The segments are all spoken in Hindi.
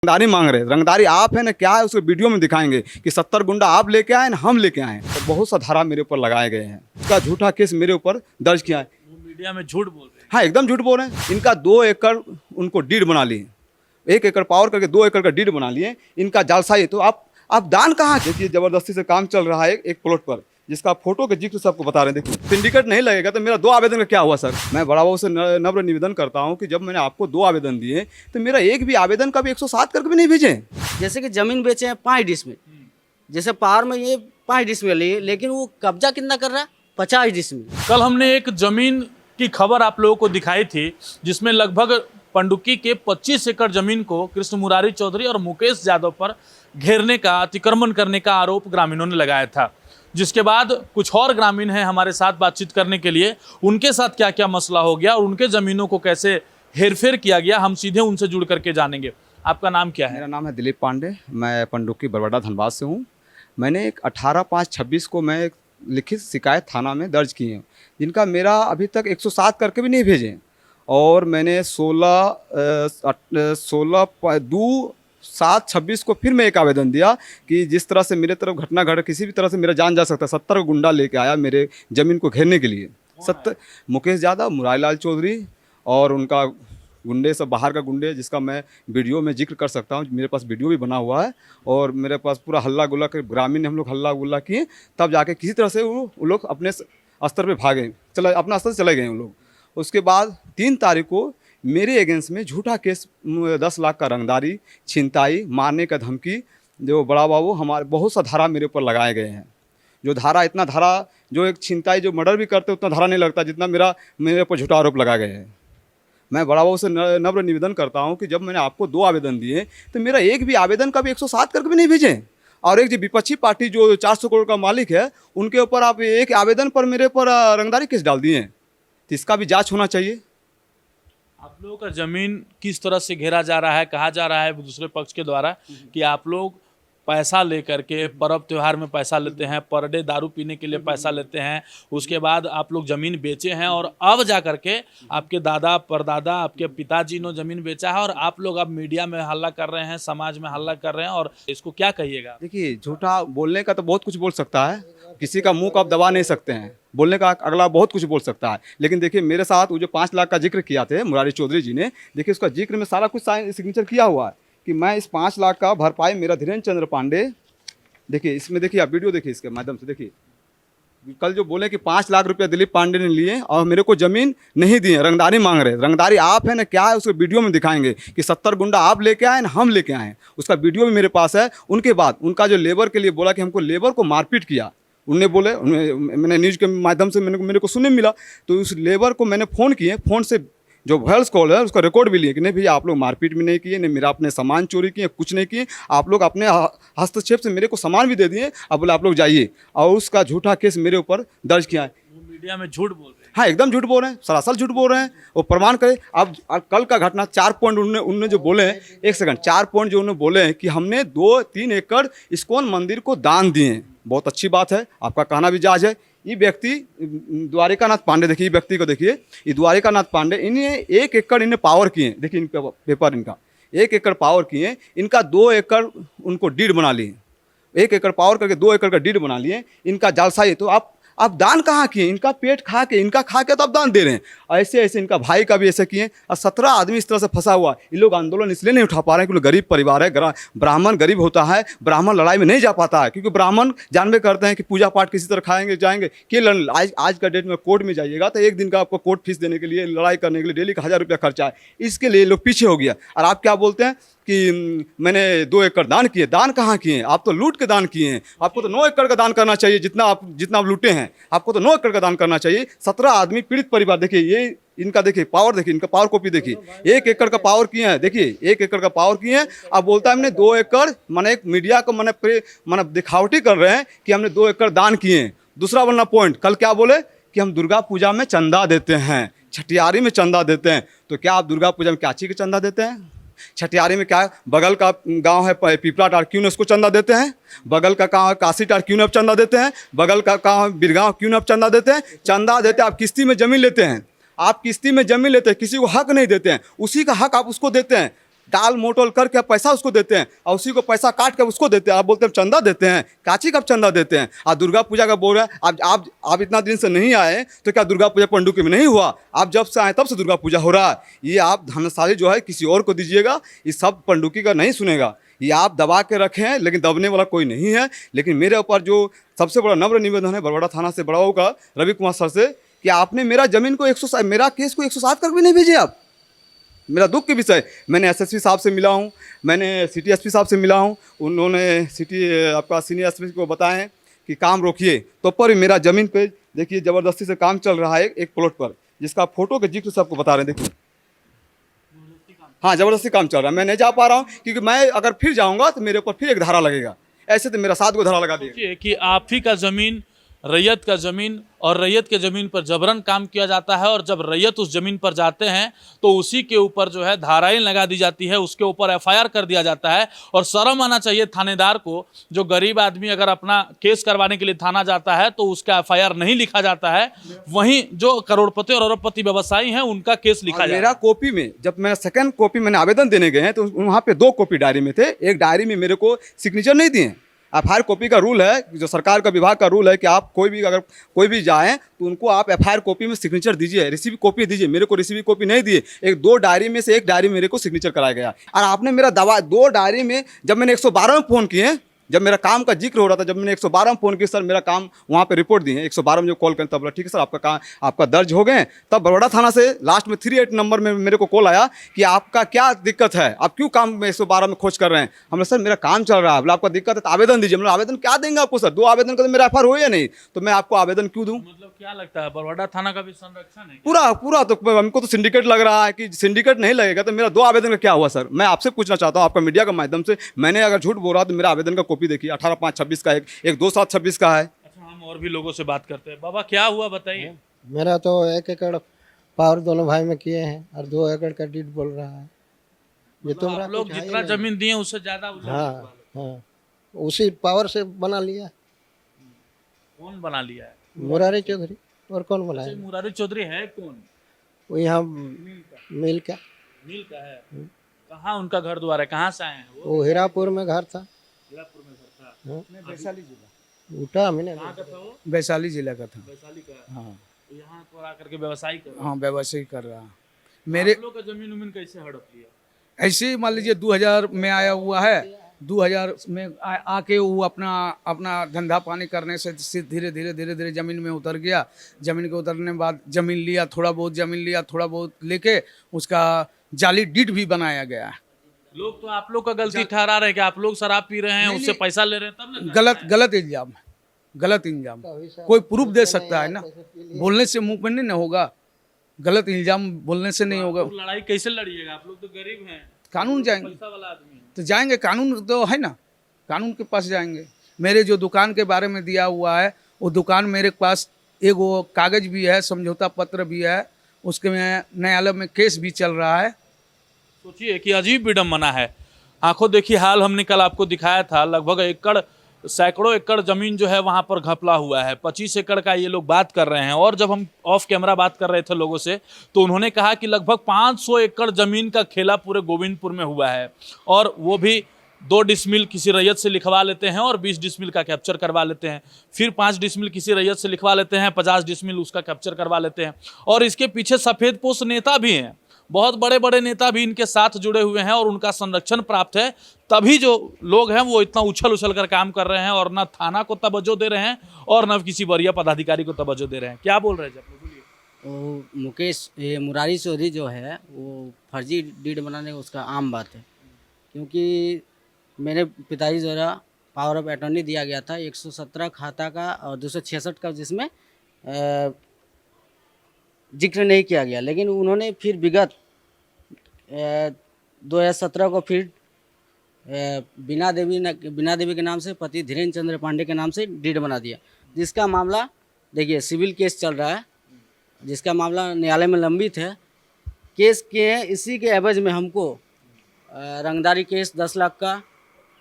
रंगदारी मांग रहे हैं। रंगदारी आप है ना, क्या है उसको वीडियो में दिखाएंगे कि 70 गुंडा आप लेके आए ना हम लेके आए। तो बहुत सा धारा मेरे ऊपर लगाए गए हैं, उसका झूठा केस मेरे ऊपर दर्ज किया है। वो मीडिया में झूठ बोल रहे हैं। हाँ, एकदम झूठ बोल रहे हैं। इनका 2 एकड़ उनको डीड बना लिए, 1 एकड़ पावर करके 2 एकड़ का डीड बना लिए। इनका जालसाई। तो आप दान कहाँ? देखिए, जबरदस्ती से काम चल रहा है एक प्लॉट पर, जिसका फोटो के जिक्र सबको बता रहे हैं। देखिए, सिंडिकेट नहीं लगेगा तो मेरा 2 आवेदन का क्या हुआ सर? मैं बड़ा बाबू से नम्र निवेदन करता हूं कि जब मैंने आपको 2 आवेदन दिए तो मेरा एक भी आवेदन का भी 107 करके भी नहीं भेजे। जैसे कि जमीन बेचे हैं 5 डिसमिल, जैसे पावर में ये 5 डिसमिल है, लेकिन वो कब्जा कितना कर रहा है? 50 डिसमिल। कल हमने एक जमीन की खबर आप लोगों को दिखाई थी, जिसमें लगभग पंडुक्की के 25 एकड़ जमीन को कृष्ण मुरारी चौधरी और मुकेश यादव पर घेरने का, अतिक्रमण करने का आरोप ग्रामीणों ने लगाया था। जिसके बाद कुछ और ग्रामीण हैं हमारे साथ बातचीत करने के लिए, उनके साथ क्या क्या मसला हो गया और उनके ज़मीनों को कैसे हेरफेर किया गया, हम सीधे उनसे जुड़ करके जानेंगे। आपका नाम क्या है? मेरा नाम है दिलीप पांडे, मैं पंडुक्की बरवाडा धनबाद से हूँ। मैंने एक 18/5/26 को मैं एक लिखित शिकायत थाना में दर्ज की है, जिनका मेरा अभी तक 107 करके भी नहीं भेजे। और मैंने 16/2/26 को फिर मैं एक आवेदन दिया कि जिस तरह से मेरे तरफ घटना घट, किसी भी तरह से मेरा जान जा सकता है। 70 गुंडा लेके आया मेरे ज़मीन को घेरने के लिए। 70 मुकेश यादव, मुरारीलाल चौधरी और उनका गुंडे सब बाहर का गुंडे, जिसका मैं वीडियो में जिक्र कर सकता हूँ। मेरे पास वीडियो भी बना हुआ है और मेरे पास पूरा हल्ला गुल्ला के ग्रामीण हम लोग हल्ला गुल्ला किए, तब जाके किसी तरह से वो लोग अपने स्तर पे भागे, अपना स्तर से चले गए उन लोग। उसके बाद 3 तारीख को मेरे अगेंस्ट में झूठा केस 10 लाख का रंगदारी, छिनताई, मारने का धमकी, जो बड़ा बाबू हमारे बहुत सा धारा मेरे ऊपर लगाए गए हैं। जो धारा, इतना धारा, जो एक छिनताई जो मर्डर भी करते उतना धारा नहीं लगता जितना मेरे ऊपर झूठा आरोप लगाए गए हैं। मैं बड़ा बाबू से नम्र निवेदन करता हूं कि जब मैंने आपको 2 आवेदन दिए तो मेरा एक भी आवेदन का भी 107 करके भी नहीं भेजे। और एक जो विपक्षी पार्टी जो 400 करोड़ का मालिक है, उनके ऊपर आप एक आवेदन पर मेरे ऊपर रंगदारी केस डाल दिए हैं। तो इसका भी जांच होना चाहिए। आप लोगों का जमीन किस तरह से घेरा जा रहा है? कहा जा रहा है दूसरे पक्ष के द्वारा कि आप लोग पैसा लेकर के पर्व त्योहार में पैसा लेते हैं, पर डे दारू पीने के लिए पैसा लेते हैं, उसके बाद आप लोग ज़मीन बेचे हैं और अब जा करके आपके दादा परदादा, आपके पिताजी ने ज़मीन बेचा है और आप लोग अब मीडिया में हल्ला कर रहे हैं, समाज में हल्ला कर रहे हैं, और इसको क्या कहिएगा? देखिए, झूठा बोलने का तो बहुत कुछ बोल सकता है, किसी का मुंह को आप दबा नहीं सकते हैं। बोलने का अगला बहुत कुछ बोल सकता है, लेकिन देखिए मेरे साथ वो जो 5 लाख का जिक्र किया थे मुरारी चौधरी जी ने, देखिए उसका जिक्र में सारा कुछ सिग्नेचर किया हुआ है कि मैं इस 5 लाख का भरपाई मेरा धीरेन्द्र चंद्र पांडे, देखिए इसमें देखिए, आप वीडियो देखिए इसके माध्यम से। देखिए कल जो बोले कि 5 लाख रुपया दिलीप पांडे ने लिए और मेरे को ज़मीन नहीं दिए, रंगदारी मांग रहे हैं। रंगदारी आप है ना, क्या है उसको वीडियो में दिखाएंगे कि 70 गुंडा आप लेके आए ना हम लेके आए। उसका वीडियो भी मेरे पास है। उनके बाद उनका जो लेबर के लिए बोला कि हमको लेबर को मारपीट किया, उनने बोले, मैंने न्यूज़ के माध्यम से मेरे को सुनने मिला। तो उस लेबर को मैंने फ़ोन किए, फ़ोन से जो वॉइस कॉल है उसका रिकॉर्ड भी लिए कि नहीं भैया, आप लोग मारपीट भी नहीं किए, नहीं मेरा अपने सामान चोरी किए, कुछ नहीं किए, आप लोग अपने हस्तक्षेप से मेरे को सामान भी दे दिए। अब बोले आप लोग जाइए, और उसका झूठा केस मेरे ऊपर दर्ज किया है। वो मीडिया में झूठ बोल रहे हैं। हाँ, एकदम झूठ बोल रहे हैं, सरासर झूठ बोल रहे हैं। वो प्रमाण करें। अब कल का घटना 4 पॉइंट उन्होंने जो बोले हैं, 1 सेकंड, 4 पॉइंट जो उन्होंने बोले हैं कि हमने 2-3 एकड़ इस्कॉन मंदिर को दान दिए हैं। बहुत अच्छी बात है, आपका कहना भी जायज़ है। ये व्यक्ति द्वारिकानाथ पांडे, देखिए व्यक्ति को देखिए, ये द्वारिकानाथ पांडे, इन्हें 1 एकड़ इन्हें पावर किए। देखिए इनका पेपर, इनका 1 एकड़ पावर किए, इनका 2 एकड़ उनको डीड बना लिए, 1 एकड़ पावर करके 2 एकड़ का डीड बना लिए। इनका जालसाई। तो आप दान कहाँ किए? इनका पेट खा के, इनका खा के तो आप दान दे रहे हैं। ऐसे ऐसे इनका भाई का भी ऐसे किए, और 17 आदमी इस तरह से फंसा हुआ। ये लोग आंदोलन इसलिए नहीं उठा पा रहे हैं क्योंकि गरीब परिवार है, ब्राह्मण गरीब होता है, ब्राह्मण लड़ाई में नहीं जा पाता है, क्योंकि ब्राह्मण जानबे करते हैं कि पूजा पाठ किसी तरह खाएंगे जाएंगे कि आज का डेट में कोर्ट में जाइएगा तो एक दिन का आपको कोर्ट फीस देने के लिए, लड़ाई करने के लिए डेली का 1000 रुपया खर्चा है। इसके लिए लोग पीछे हो गया। और आप क्या बोलते हैं कि मैंने 2 एकड़ दान किए? दान कहाँ किए? आप तो लूट के दान किए हैं। आपको तो 9 एकड़ का दान करना चाहिए, जितना आप लूटे हैं। आपको तो 9 एकड़ का दान करना चाहिए। 17 आदमी पीड़ित परिवार, देखिए ये इनका, देखिए पावर, देखिए इनका पावर कॉपी देखिए, 1 एकड़ का पावर किए हैं। देखिए 1 एकड़ का पावर किए हैं। अब बोलता है हमने 2 एकड़, मैंने एक मीडिया को मैंने दिखावटी कर रहे हैं कि हमने 2 एकड़ दान किए हैं। दूसरा बनना पॉइंट, कल क्या बोले कि हम दुर्गा पूजा में चंदा देते हैं, छठियारी में चंदा देते हैं। तो क्या आप दुर्गा पूजा में क्या चीज़ का चंदा देते हैं? छठियारी में क्या, बगल का गांव है पिपला टार, क्यों न उसको चंदा देते हैं? बगल का गाँव काशी टार, क्यों न आप चंदा देते हैं? बगल का गाँव बिरगांव, क्यों न आप चंदा देते हैं? चंदा देते हैं। आप किस्ती में ज़मीन लेते हैं, आप किस्ती में ज़मीन लेते हैं, किसी को हक नहीं देते हैं, उसी का हक आप उसको देते हैं। टाल मोटोल करके आप पैसा उसको देते हैं और उसी को पैसा काट कर उसको देते हैं। आप बोलते हैं चंदा देते हैं, काची कब चंदा देते हैं? आप दुर्गा पूजा का बोल रहे हैं, आप इतना दिन से नहीं आए तो क्या दुर्गा पूजा पंडुकी में नहीं हुआ? आप जब से आए तब से दुर्गा पूजा हो रहा है। ये आप धनशाली जो है किसी और को दीजिएगा, ये सब पंडुकी का नहीं सुनेगा। ये आप दबा के रखे हैं, लेकिन दबने वाला कोई नहीं है। लेकिन मेरे ऊपर जो सबसे बड़ा नम्र निवेदन है बरवाड़ा थाना से बड़ाओ का रवि कुमार सर से कि आपने मेरा जमीन को 107 मेरा केस को 107 करके भी नहीं भेजे आप। मेरा दुख के विषय, मैंने एसएसपी साहब से मिला हूँ, मैंने सिटी एसपी साहब से मिला हूँ, उन्होंने सिटी आपका सीनियर एसपी को बताए हैं कि काम रोकिए, तो पर मेरा ज़मीन पे देखिए ज़बरदस्ती से काम चल रहा है एक प्लॉट पर, जिसका फोटो के जिक्र सबको बता रहे हैं। देखिए हाँ, ज़बरदस्ती काम चल रहा है। मैं नहीं जा पा रहा हूँ क्योंकि मैं अगर फिर जाऊँगा तो मेरे ऊपर फिर एक धारा लगेगा। ऐसे तो मेरा 7 को धारा लगा दिया। सोचिए कि आप ही का ज़मीन, रैयत का ज़मीन, और रैयत के ज़मीन पर जबरन काम किया जाता है, और जब रैयत उस ज़मीन पर जाते हैं तो उसी के ऊपर जो है धाराएं लगा दी जाती है, उसके ऊपर एफआईआर कर दिया जाता है। और शर्म आना चाहिए थानेदार को, जो गरीब आदमी अगर अपना केस करवाने के लिए थाना जाता है तो उसका एफआईआर नहीं लिखा जाता है, वहीं जो करोड़पति और अरबपति व्यवसायी हैं उनका केस लिखा जाता है। मेरा कॉपी में जब मैं सेकंड कॉपी मैंने आवेदन देने गए हैं तो वहाँ पे 2 कॉपी डायरी में थे। एक डायरी में मेरे को सिग्नेचर नहीं दिए। एफआईआर कॉपी का रूल है, जो सरकार का विभाग का रूल है कि आप अगर कोई भी जाएं तो उनको आप एफआईआर कॉपी में सिग्नेचर दीजिए, रिसीव कॉपी दीजिए। मेरे को रिसीव कॉपी नहीं दिए। 2 डायरी में से एक डायरी मेरे को सिग्नेचर कराया गया। और आपने मेरा दवा 2 डायरी में, जब मैंने 112 में फ़ोन किए, जब मेरा काम का जिक्र हो रहा था, जब मैंने 112 में फ़ोन किया, सर मेरा काम वहाँ पे रिपोर्ट दी है, 112 में जो कॉल करें तब बोला ठीक है सर आपका काम आपका दर्ज हो गए। तब बड़ौदा थाना से लास्ट में 38 नंबर में मेरे को कॉल आया कि आपका क्या दिक्कत है, आप क्यों काम में 112 में खोज कर रहे हैं? हमने सर मेरा काम चल रहा है। बोला आपका दिक्कत है तो आवेदन दीजिए। मतलब आवेदन क्या देंगे आपको सर? 2 आवेदन का तो मेरा एफआईआर हो या नहीं, तो मैं आपको आवेदन क्यों दूँ? मतलब क्या लगता है बरवाड़ा थाना का भी संरक्षण है? पूरा तो हमको तो सिंडिकेट लग रहा है कि सिंडिकेट नहीं लगेगा तो मेरा 2 आवेदन का क्या हुआ सर? मैं आपसे पूछना चाहता हूँ आपका मीडिया के माध्यम से, मैंने अगर झूठ बोल रहा तो मेरा आवेदन का कॉपी देखिए, 18/5/26 का एक 2/7/26 का है। अच्छा, हम और भी लोगों से बात करते हैं। बाबा क्या हुआ बताइए। मेरा तो 1 एकड़ पावर दोनों भाई में किए हैं और 2 एकड़ का डीड बोल रहा है। ये तो आप लोग जितना जमीन दिए उससे ज्यादा उजाला हाँ हुआ। हाँ, उसी पावर से बना लिया। कौन बना लिया है? मुरारी चौधरी, और कौन बनाया? मुरारी चौधरी है कौन? वो यहाँ मिल का, मील का है। कहाँ उनका घर द्वार है? कहाँ से आए हैं वो? वो हीरापुर में घर था। हीरापुर में घर था। वैशाली जिला उठा मैंने। कहाँ का था वो? वैशाली जिला का था। वैशाली का। हाँ तो यहाँ पर आकर के व्यवसाय कर रहे हैं। हाँ, व्यवसाय कर रहा। मेरे आप लोग का जमीन उमीन कैसे हड़प लिया? ऐसे ही मान लीजिए 2000 में आया हुआ है। 2000 में आके वो अपना धंधा पानी करने से धीरे धीरे जमीन में उतर गया। जमीन के उतरने के बाद जमीन लिया, थोड़ा बहुत लेके उसका जाली डीड भी बनाया गया है। लोग तो आप लोग का गलती ठहरा रहे हैं कि आप लोग शराब पी रहे हैं, उससे पैसा ले रहे हैं, तब ना गलत इल्जाम कोई प्रूफ दे सकता है ना, बोलने से मुंह पे नहीं ना होगा। गलत इल्जाम बोलने से नहीं होगा। तो लड़ाई कैसे लड़िएगा? आप लोग तो गरीब हैं, कानून जाएंगे पैसा वाला आदमी है। तो जाएंगे, कानून तो है ना, कानून के पास जाएंगे। मेरे जो दुकान के बारे में दिया हुआ है, वो दुकान मेरे पास एक वो कागज भी है, समझौता पत्र भी है, उसके में न्यायालय में केस भी चल रहा है। सोचिए कि अजीब विडम्बना है। आंखों देखी हाल हमने कल आपको दिखाया था। लगभग सैकड़ों एकड़ जमीन जो है वहां पर घपला हुआ है। 25 एकड़ का ये लोग बात कर रहे हैं। और जब हम ऑफ कैमरा बात कर रहे थे लोगों से, तो उन्होंने कहा कि लगभग 500 एकड़ जमीन का खेला पूरे गोविंदपुर में हुआ है, और वो भी 2 डिसमिल किसी रैयत से लिखवा लेते हैं और 20 डिसमिल का कैप्चर करवा लेते हैं। फिर 5 डिसमिल किसी रैयत से लिखवा लेते हैं, 50 डिसमिल उसका कैप्चर करवा लेते हैं। और इसके पीछे सफ़ेदपोश नेता भी हैं, बहुत बड़े बड़े नेता भी इनके साथ जुड़े हुए हैं और उनका संरक्षण प्राप्त है। तभी जो लोग हैं वो इतना उछल कर काम कर रहे हैं, और न थाना को तवज्जो दे रहे हैं और न किसी वरीय पदाधिकारी को तवज्जो दे रहे हैं। क्या बोल रहे हैं जब बोलिए। ये मुरारी चौधरी जो है वो फर्जी डीड बनाने उसका आम बात है, क्योंकि मेरे पिताजी द्वारा पावर ऑफ अटॉर्नी दिया गया था 117 खाता का और 266 का, जिसमें जिक्र नहीं किया गया। लेकिन उन्होंने फिर विगत 2017 को फिर बीना देवी के नाम से पति धीरेन्द्र चंद्र पांडे के नाम से डीड बना दिया, जिसका मामला देखिए सिविल केस चल रहा है, जिसका मामला न्यायालय में लंबित है। केस के इसी के एवज में हमको रंगदारी केस 10 लाख का,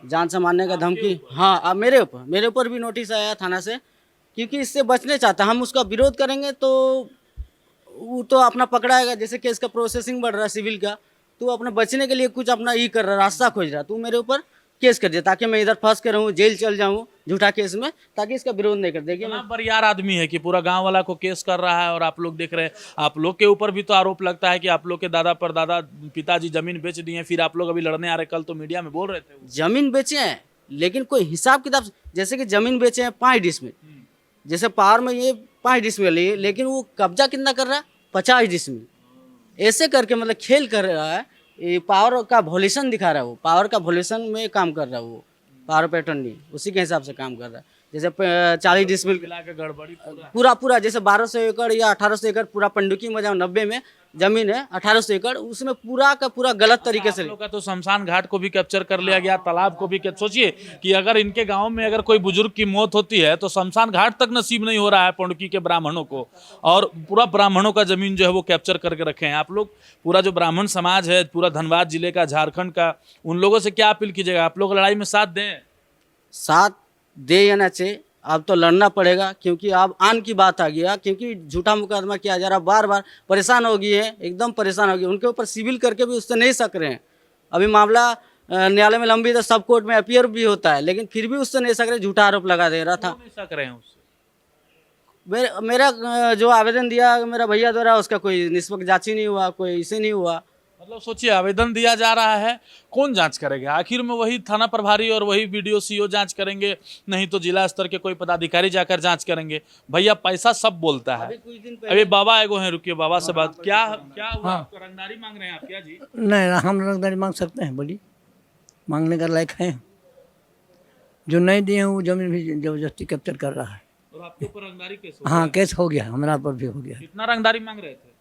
जान से मारने का धमकी, हाँ अब मेरे ऊपर भी नोटिस आया थाना से, क्योंकि इससे बचने चाहता। हम उसका विरोध करेंगे तो वो तो अपना पकड़ाएगा। जैसे केस का प्रोसेसिंग बढ़ रहा है सिविल का, तू अपने बचने के लिए कुछ अपना ये कर रहा, रास्ता खोज रहा, तू मेरे ऊपर केस कर दे ताकि मैं इधर फंस के रहूँ, जेल चल जाऊँ झूठा केस में, ताकि इसका विरोध नहीं कर। देखिए इतना बरियार आदमी है कि पूरा गांव वाला को केस कर रहा है और आप लोग देख रहे हैं। आप लोग के ऊपर भी तो आरोप लगता है कि आप लोग के दादा परदादा पिताजी जमीन बेच दिए, फिर आप लोग अभी लड़ने आ रहे। कल तो मीडिया में बोल रहे थे जमीन बेचे हैं, लेकिन कोई हिसाब किताब, जैसे कि जमीन बेचे हैं 5 डिसमिल, जैसे पावर में ये 5 डिसमिल है, लेकिन वो कब्जा कितना कर रहा है 50 डिसमिल, ऐसे करके मतलब खेल कर रहा है। ये पावर का वॉल्यूशन दिखा रहा है, वो पावर का वॉल्यूशन में काम कर रहा है, वो पावर पैटर्न नहीं, उसी के हिसाब से काम कर रहा है। जैसे 40 डिसमिल मिला के गड़बड़ी पूरा जैसे 1200 एकड़ या 1800 एकड़ पूरा पंडुकी में जहाँ 90 में जमीन है 1800 एकड़, उसमें पूरा का पूरा गलत तरीके से। आप लोग का तो शमशान घाट को भी कैप्चर कर लिया गया, तालाब को भी। सोचिए कि अगर इनके गांव में अगर कोई बुजुर्ग की मौत होती है तो शमशान घाट तक नसीब नहीं हो रहा है पंडुकी के ब्राह्मणों को, और पूरा ब्राह्मणों का जमीन जो है वो कैप्चर करके रखे हैं आप लोग। पूरा जो ब्राह्मण समाज है पूरा धनबाद जिले का, झारखंड का, उन लोगों से क्या अपील कीजिएगा? आप लोग लड़ाई में साथ दें? साथ दे या ना चाहिए, अब तो लड़ना पड़ेगा, क्योंकि अब आन की बात आ गया, क्योंकि झूठा मुकदमा किया जा रहा, बार बार परेशान हो गई है, एकदम परेशान हो गई। उनके ऊपर सिविल करके भी उससे नहीं सक रहे हैं। अभी मामला न्यायालय में लंबी, तो सब कोर्ट में अपीयर भी होता है, लेकिन फिर भी उससे नहीं सक रहे, झूठा आरोप लगा दे रहा था। नहीं सक रहे हैं उससे? मेरा जो आवेदन दिया मेरा भैया द्वारा, उसका कोई निष्पक्ष जांच ही नहीं हुआ, कोई इसे नहीं हुआ। मतलब सोचिए आवेदन दिया जा रहा है, कौन जांच करेगा? आखिर में वही थाना प्रभारी और वही बीडीओ सीओ जांच करेंगे, नहीं तो जिला स्तर के कोई पदाधिकारी जाकर जांच करेंगे। भैया पैसा सब बोलता है। कुछ दिन अभी बाबा एगो हैं, रुकिए बाबा से बात। क्या क्या हुआ? आपको रंगदारी मांग रहे हैं आप क्या जी? नहीं, हम रंगदारी मांग सकते हैं, बोलिए, मांगने का लायक है। जो नहीं दिए हैं वो जमीन भी जबरदस्ती कैप्चर कर रहा है। और आपके ऊपर रंगदारी केस हो हाँ, केस हो गया, हमारा पर भी हो गया। कितना रंगदारी मांग रहे थे?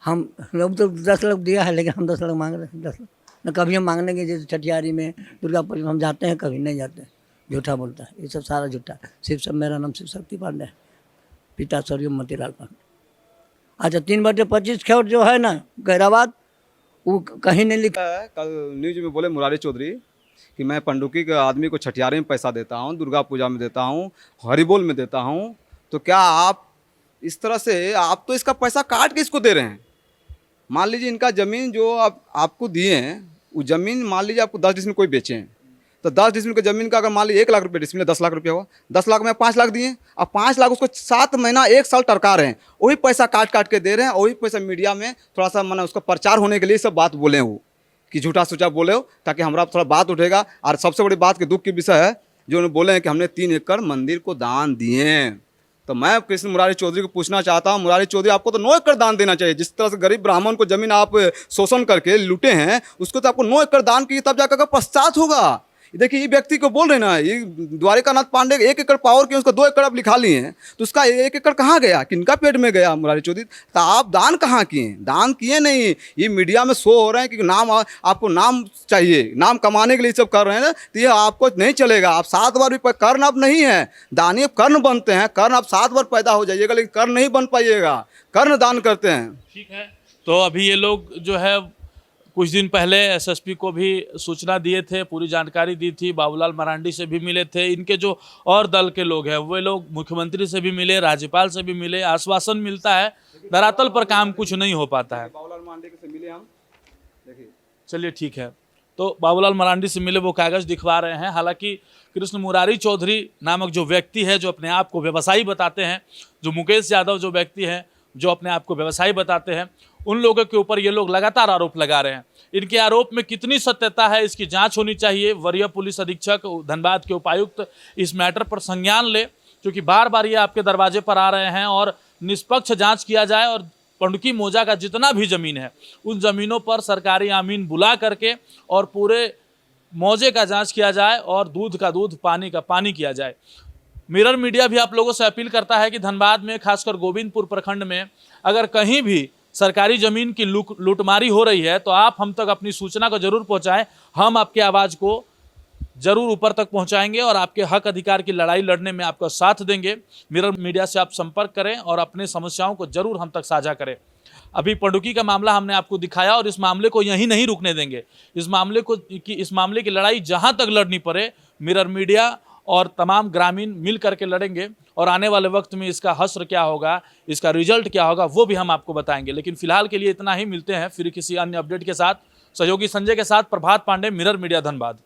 हम लोग तो 10 लाख दिया है, लेकिन हम 10 लाख मांग रहे हैं। 10 लाख न कभी हम मांगने के, जैसे छठियारी में दुर्गापुर में हम जाते हैं, कभी नहीं जाते हैं, झूठा बोलता है। ये सब सारा झूठा है। सिर्फ सब, मेरा नाम शिव शक्ति पांडे है, पिता स्वर्गीय मोतीलाल पांडे। अच्छा, 3/25 खेत जो है ना गैराबाद, वो कहीं नहीं लिखा। कल न्यूज में बोले मुरारी चौधरी कि मैं पंडुकी के आदमी को छठियारे में पैसा देता हूँ, दुर्गा पूजा में देता हूँ, हरिबोल में देता हूँ। तो क्या आप इस तरह से, आप तो इसका पैसा काट के इसको दे रहे हैं। मान लीजिए इनका ज़मीन जो आपको दिए हैं, वो ज़मीन मान लीजिए आपको 10 डिसमिल कोई बेचे हैं, तो 10 डिसमिल की ज़मीन का अगर मान लीजिए 1 लाख रुपये डिसमिल, 10 लाख रुपया हुआ, 10 लाख में 5 लाख दिए, अब 5 लाख उसको 7 महीना 1 साल टरका रहे हैं, वही पैसा काट के दे रहे हैं। वही पैसा मीडिया में थोड़ा सा माना उसका प्रचार होने के लिए सब बात बोले हो कि झूठा सूचा बोले हो, ताकि हमारा थोड़ा बात उठेगा। और सबसे बड़ी बात के दुख की विषय है जो उन्होंने बोले हैं कि हमने 3 एकड़ मंदिर को दान दिए हैं। तो मैं कृष्ण मुरारी चौधरी को पूछना चाहता हूं, मुरारी चौधरी आपको तो 9 एकड़ दान देना चाहिए। जिस तरह से गरीब ब्राह्मण को जमीन आप शोषण करके लूटे हैं, उसको तो आपको 9 एकड़ दान की, तब जाकर पश्चात होगा। देखिए ये व्यक्ति को बोल रहे ना, ये द्वारिकानाथ पांडे 1 एकड़ पावर के, उसका 2 एकड़ आप लिखा लिए हैं, तो उसका 1 एकड़ कहाँ गया? किनका पेट में गया? मुरारी चौधरी, तो आप दान कहाँ किए? दान किए नहीं। ये मीडिया में शो हो रहे हैं कि नाम, आपको नाम चाहिए, नाम कमाने के लिए सब कर रहे हैं ना, तो ये आपको नहीं चलेगा। आप 7 बार भी कर्ण अब नहीं है, दानी कर्ण बनते हैं। कर्ण आप 7 बार पैदा हो जाइएगा, लेकिन कर्ण नहीं बन पाइएगा। कर्ण दान करते हैं। ठीक है, तो अभी ये लोग जो है कुछ दिन पहले एसएसपी को भी सूचना दिए थे, पूरी जानकारी दी थी, बाबूलाल मरांडी से भी मिले थे। इनके जो और दल के लोग हैं वे लोग मुख्यमंत्री से भी मिले, राज्यपाल से भी मिले, आश्वासन मिलता है, धरातल पर काम कुछ नहीं हो पाता है। बाबूलाल मरांडी से मिले हम, देखिए। चलिए ठीक है, तो बाबूलाल मरांडी से मिले, वो कागज़ दिखवा रहे हैं। हालांकि कृष्ण मुरारी चौधरी नामक जो व्यक्ति है, जो अपने आप को व्यवसायी बताते हैं, जो मुकेश यादव जो व्यक्ति हैं जो अपने आप को व्यवसायी बताते हैं, उन लोगों के ऊपर ये लोग लगातार आरोप लगा रहे हैं। इनके आरोप में कितनी सत्यता है, इसकी जांच होनी चाहिए। वरीय पुलिस अधीक्षक धनबाद के उपायुक्त इस मैटर पर संज्ञान ले, क्योंकि बार बार ये आपके दरवाजे पर आ रहे हैं, और निष्पक्ष जांच किया जाए और पंडुकी मौजा का जितना भी ज़मीन है उन ज़मीनों पर सरकारी आमीन बुला करके और पूरे मौजे का जांच किया जाए, और दूध का दूध, पानी का पानी किया जाए। मिरर मीडिया भी आप लोगों से अपील करता है कि धनबाद में, खासकर गोविंदपुर प्रखंड में, अगर कहीं भी सरकारी ज़मीन की लूटमारी हो रही है तो आप हम तक अपनी सूचना को जरूर पहुंचाएं। हम आपके आवाज़ को जरूर ऊपर तक पहुंचाएंगे और आपके हक अधिकार की लड़ाई लड़ने में आपका साथ देंगे। मिरर मीडिया से आप संपर्क करें और अपने समस्याओं को जरूर हम तक साझा करें। अभी पंडुकी का मामला हमने आपको दिखाया, और इस मामले को यहीं नहीं रुकने देंगे। इस मामले की लड़ाई जहां तक लड़नी पड़े, मिरर मीडिया और तमाम ग्रामीण मिल करके लड़ेंगे, और आने वाले वक्त में इसका हश्र क्या होगा, इसका रिजल्ट क्या होगा, वो भी हम आपको बताएंगे। लेकिन फिलहाल के लिए इतना ही। मिलते हैं फिर किसी अन्य अपडेट के साथ। सहयोगी संजय के साथ प्रभात पांडे, मिरर मीडिया, धनबाद।